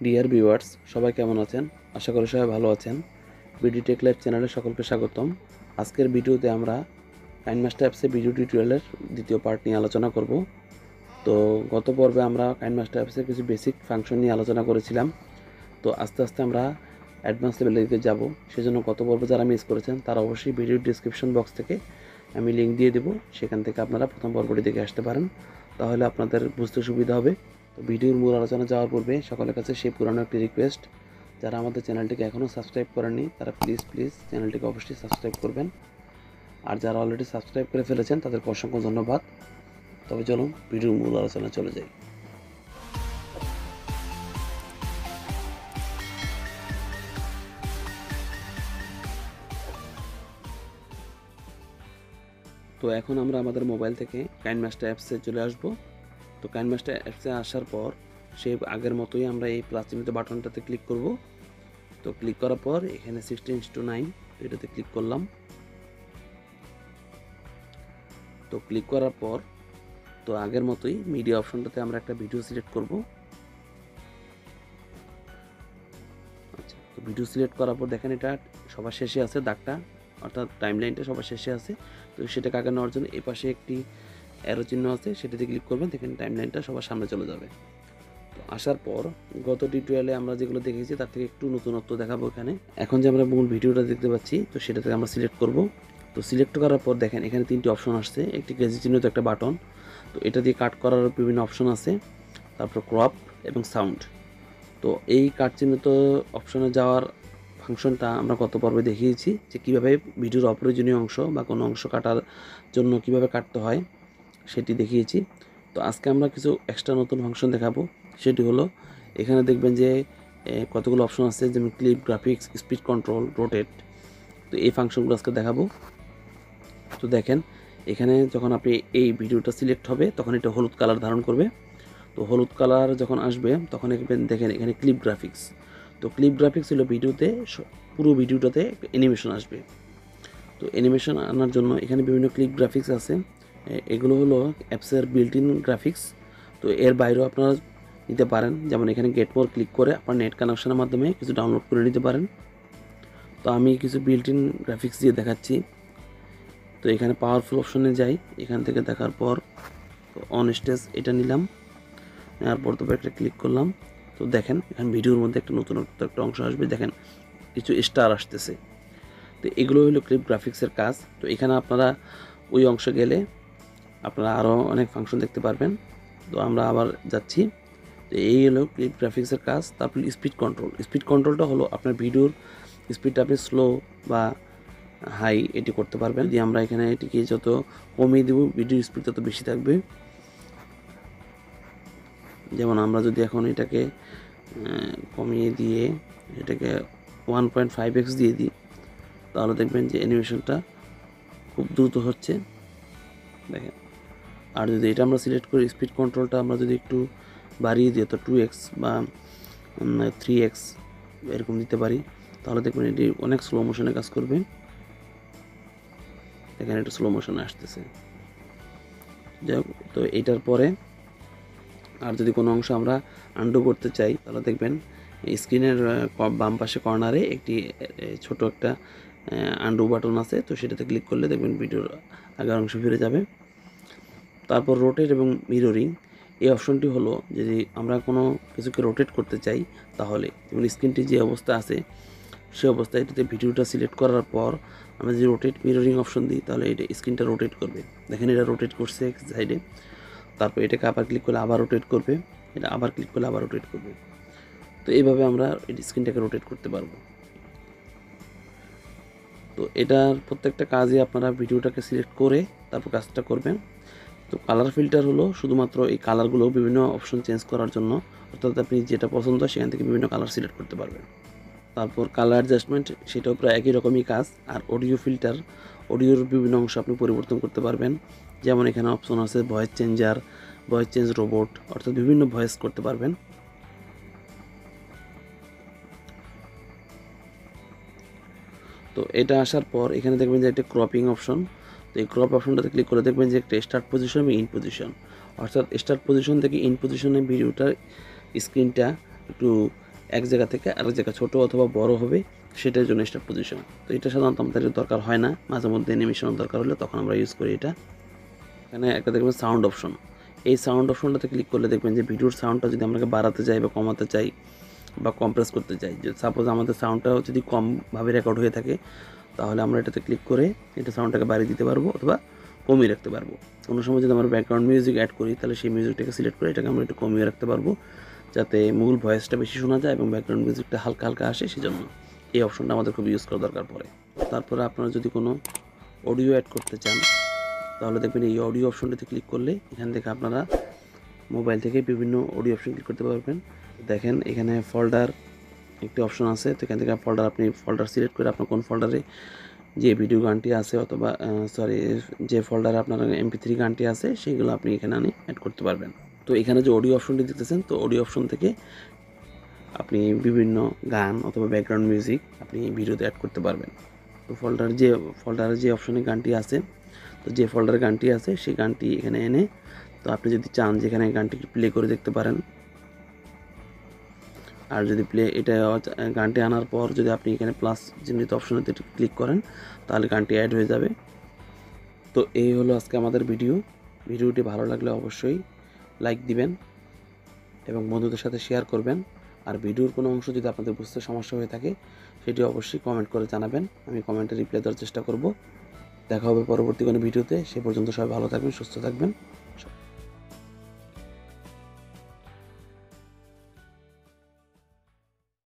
Dear viewers, সবাই কেমন আছেন? আশা করি সবাই ভালো আছেন। বিডি টেক লাইভ চ্যানেলে সকলকে স্বাগতম। আজকের ভিডিওতে আমরা কাইনমাস্টার অ্যাপসে ভিডিও টিউটোরিয়ালের দ্বিতীয় পার্ট নিয়ে আলোচনা করব। তো গত পর্বে আমরা কাইনমাস্টার অ্যাপসের কিছু বেসিক ফাংশন নিয়ে আলোচনা করেছিলাম। তো আস্তে আস্তে আমরা অ্যাডভান্স লেভেলের দিকে যাব। সেজন্য গত পর্বে যারা মিস করেছেন তারা অবশ্যই ভিডিও ডিসক্রিপশন বক্স থেকে আমি লিঙ্ক দিয়ে দেবো, সেখান থেকে আপনারা প্রথম পর্বটি দেখে আসতে পারেন, তাহলে আপনাদের বুঝতে সুবিধা হবে। তো ভিডিওর মূল আলোচনা যাওয়ার পূর্বে সকলের কাছে সেই পুরানো একটি রিকোয়েস্ট, যারা আমাদের চ্যানেলটিকে এখনও সাবস্ক্রাইব করেননি তারা প্লিজ চ্যানেলটিকে অবশ্যই সাবস্ক্রাইব করবেন, আর যারা অলরেডি সাবস্ক্রাইব করে ফেলেছেন তাদেরকে অসংখ্য ধন্যবাদ। তবে চলুন ভিডিওর মূল আলোচনা চলে যাই। তো এখন আমরা আমাদের মোবাইল থেকে কাইনমাস্টার অ্যাপসে চলে আসব। তো কাইনমাস্টার অ্যাপসে আসার পর সেই আগের মতোই আমরা এই প্লাস চিহ্নিত বাটনটাতে ক্লিক করব। তো ক্লিক করার পর এখানে 16:9 এটাতে ক্লিক করলাম। তো ক্লিক করার পর তো আগের মতোই মিডিয়া অপশনটাতে আমরা একটা ভিডিও সিলেক্ট করব। আচ্ছা, তো ভিডিও সিলেক্ট করার পর দেখেন এটা সবার শেষে আছে দাগটা, অর্থাৎ টাইমলাইনটা সবার শেষে আছে। তো সেটাকে আগে নেওয়ার জন্য এই পাশে একটি অ্যারো চিহ্ন আছে, সেটাতে ক্লিক করবেন, দেখেন টাইমলাইনটা সবার সামনে চলে যাবে। তো আসার পর গত টিউটোরিয়ালে আমরা যেগুলো দেখেছি তার থেকে একটু নতুনত্ব দেখাবো এখানে। এখন যে আমরা মূল ভিডিওটা দেখতে পাচ্ছি, তো সেটাতে আমরা সিলেক্ট করব। তো সিলেক্ট করার পর দেখেন এখানে তিনটি অপশন আসছে, একটি কেজি চিহ্নিত একটা বাটন। তো এটা দিয়ে কাট করার বিভিন্ন অপশন আছে, তারপর ক্রপ এবং সাউন্ড। তো এই কাট চিহ্নিত অপশনে যাওয়ার ফাংশনটা আমরা গত পর্বে দেখিয়েছি, যে কীভাবে ভিডিওর অপ্রয়োজনীয় অংশ বা কোনো অংশ কাটার জন্য কিভাবে কাটতে হয় সেটি দেখিয়েছি। তো আজকে আমরা কিছু এক্সট্রা নতুন ফাংশন দেখাবো। সেটি হলো এখানে দেখবেন যে কতগুলো অপশন আছে, যেমন clip, graphics, speed control, rotate. তো এই ফাংশনগুলো আজকে দেখাবো। তো দেখেন এখানে যখন আপনি এই ভিডিওটা সিলেক্ট হবে তখন এটা হলুদ কালার ধারণ করবে। তো হলুদ কালার যখন আসবে তখন দেখেন এখানে ক্লিপ গ্রাফিক্স। তো ক্লিপ গ্রাফিক্স হলো ভিডিওতে পুরো ভিডিওটাতে অ্যানিমেশন আসবে। তো অ্যানিমেশন আনার জন্য এখানে বিভিন্ন ক্লিপ গ্রাফিক্স আছে। এগুলো হলো অ্যাপসের বিল্ট ইন গ্রাফিক্স। তো এর বাইরেও আপনারা নিতে পারেন, যেমন এখানে গেট মোর ক্লিক করে আপনার নেট কানেকশনের মাধ্যমে কিছু ডাউনলোড করে নিতে পারেন। তো আমি কিছু বিল্ট ইন গ্রাফিক্স দিয়ে দেখাচ্ছি। তো এখানে পাওয়ারফুল অপশনে যাই, এখান থেকে দেখার পর অন স্টেজ এটা নিলাম, নেওয়ার পর তো একটা ক্লিক করলাম। তো দেখেন এখানে ভিডিওর মধ্যে একটা নতুন একটা অংশ আসবে, দেখেন কিছু স্টার আসতেছে। তো এগুলো হলো ক্লিপ গ্রাফিক্সের কাজ। তো এখানে আপনারা ওই অংশে গেলে আপনারা আরও অনেক ফাংশন দেখতে পারবেন। তো আমরা আবার যাচ্ছি। তো এই হলো ক্লিপ গ্রাফিক্সের কাজ। তারপর স্পিড কন্ট্রোলটা হলো আপনার ভিডিওর স্পিডটা আপনি স্লো বা হাই এটি করতে পারবেন। যদি আমরা এখানে এটিকে যত কমিয়ে দেব ভিডিওর স্পিড তত বেশি থাকবে। যেমন আমরা যদি এখন এটাকে কমিয়ে দিয়ে এটাকে 1.5x দিয়ে দিই, তাহলে দেখবেন যে অ্যানিমেশনটা খুব দ্রুত হচ্ছে, দেখেন। আর যদি এটা আমরা সিলেক্ট করি স্পিড কন্ট্রোলটা আমরা যদি একটু বাড়িয়ে দিই, তো 2x বা 3x এরকম দিতে পারি, তাহলে দেখবেন এটি অনেক স্লো মোশনে কাজ করবে। দেখেন এটা স্লো মোশনে আসতেছে। যাই হোক, তো এইটার পরে আর যদি কোনো অংশ আমরা আন্ডু করতে চাই, তাহলে দেখবেন স্ক্রিনের বাম পাশে কর্নারে একটি ছোট একটা আন্ডু বাটন আছে। তো সেটাতে ক্লিক করলে দেখবেন ভিডিওর আগের অংশ ফিরে যাবে। তারপর রোটেট এবং মিররিং, এই অপশনটি হলো যদি আমরা কোনো কিছুকে রোটেট করতে চাই, তাহলে যেমন স্ক্রিনটি যে অবস্থা আছে সেই অবস্থায় এটাতে ভিডিওটা সিলেক্ট করার পর আমরা যদি রোটেট মিররিং অপশন দিই, তাহলে এটা স্ক্রিনটা রোটেট করবে। দেখেন এটা রোটেট করছে এক সাইডে, তারপর এটাকে আবার ক্লিক করলে আবার রোটেট করবে, এটা আবার ক্লিক করলে আবার রোটেট করবে। তো এইভাবে আমরা এই স্ক্রিনটাকে রোটেট করতে পারবো। তো এটার প্রত্যেকটা কাজে আপনারা ভিডিওটাকে সিলেক্ট করে তারপর কাজটা করবেন। তো কালার ফিল্টার হলো শুধুমাত্র এই কালারগুলো বিভিন্ন অপশন চেঞ্জ করার জন্য, অর্থাৎ আপনি যেটা পছন্দ সেখান থেকে বিভিন্ন কালার সিলেক্ট করতে পারবেন। তারপর কালার অ্যাডজাস্টমেন্ট, সেটাও প্রায় একই রকমই কাজ। আর অডিও ফিল্টার, অডিওর বিভিন্ন অংশ আপনি পরিবর্তন করতে পারবেন। যেমন এখানে অপশন আছে voice changer, voice change robot, অর্থাৎ বিভিন্ন ভয়েস করতে পারবেন। তো এটা আসার পর এখানে দেখবেন যে একটা ক্রপিং অপশন। তো এই ক্রপ অপশনটাতে ক্লিক করে দেখবেন যে একটা স্টার্ট পজিশন এবং ইন পজিশন, অর্থাৎ স্টার্ট পজিশন থেকে ইন পজিশনে ভিডিওটার স্ক্রিনটা একটু এক জায়গা থেকে আরেক জায়গা ছোট অথবা বড় হবে সেটার জন্য স্টার্ট পজিশন। তো এটা সাধারণত আমাদের দরকার হয় না, মাঝে মধ্যে অ্যানিমেশনের দরকার হলে তখন আমরা ইউজ করি এটা। এখানে একটা দেখবেন সাউন্ড অপশন, এই সাউন্ড অপশনটাতে ক্লিক করলে দেখবেন যে ভিডিওর সাউন্ডটা যদি আমরা বাড়াতে চাই বা কমাতে চাই বা কম্প্রেস করতে চাই, যে সাপোজ আমাদের সাউন্ডটা যদি কমভাবে রেকর্ড হয়ে থাকে তাহলে আমরা এটাতে ক্লিক করে এটা সাউন্ডটাকে বাড়িয়ে দিতে পারবো অথবা কমিয়ে রাখতে পারবো। কোনো সময় যদি আমরা ব্যাকগ্রাউন্ড মিউজিক অ্যাড করি তাহলে সেই মিউজিকটাকে সিলেক্ট করে এটাকে আমরা একটু কমিয়ে রাখতে পারবো যাতে মূল ভয়েসটা বেশি শোনা যায় এবং ব্যাকগ্রাউন্ড মিউজিকটা হালকা হালকা আসে, সেজন্য এই অপশনটা আমাদের খুব ইউজ করা দরকার পড়ে। তারপরে আপনারা যদি কোনো অডিও অ্যাড করতে চান তাহলে দেখবেন এই অডিও অপশনটাতে ক্লিক করলে এখান থেকে আপনারা মোবাইল থেকে বিভিন্ন অডিও অপশন ক্লিক করতে পারবেন। দেখেন এখানে ফোল্ডার একটি অপশন আছে, তো এখান থেকে ফোল্ডার আপনি ফোল্ডার সিলেক্ট করে আপনার কোন ফোল্ডারে যে ভিডিও গানটি আছে অথবা যে ফোল্ডারে আপনার MP3 গানটি আছে সেগুলো আপনি এখানে অ্যাড করতে পারবেন। তো এখানে যে অডিও অপশনটি দেখতেছেন, তো অডিও অপশন থেকে আপনি বিভিন্ন গান অথবা ব্যাকগ্রাউন্ড মিউজিক আপনি ভিডিওতে অ্যাড করতে পারবেন। তো ফোল্ডারে যে অপশনে গানটি আছে, তো যে ফোল্ডারে গানটি আছে সেই গানটি এখানে এনে, তো আপনি যদি চান যেখানে গানটি প্লে করে দেখতে পারেন। আর যদি গানটি আনার পর যদি আপনি এখানে প্লাস চিহ্নিত অপশনেতে ক্লিক করেন তাহলে গানটি অ্যাড হয়ে যাবে। তো এই হলো আজকে আমাদের ভিডিওটি ভালো লাগলে অবশ্যই লাইক দিবেন এবং বন্ধুদের সাথে শেয়ার করবেন। আর ভিডিওর কোনো অংশ যদি আপনাদের বুঝতে সমস্যা হয়ে থাকে সেটি অবশ্যই কমেন্ট করে জানাবেন, আমি কমেন্টে রিপ্লাই দেওয়ার চেষ্টা করব। দেখা হবে পরবর্তী কোনো ভিডিওতে, সে পর্যন্ত সবাই ভালো থাকবেন, সুস্থ থাকবেন।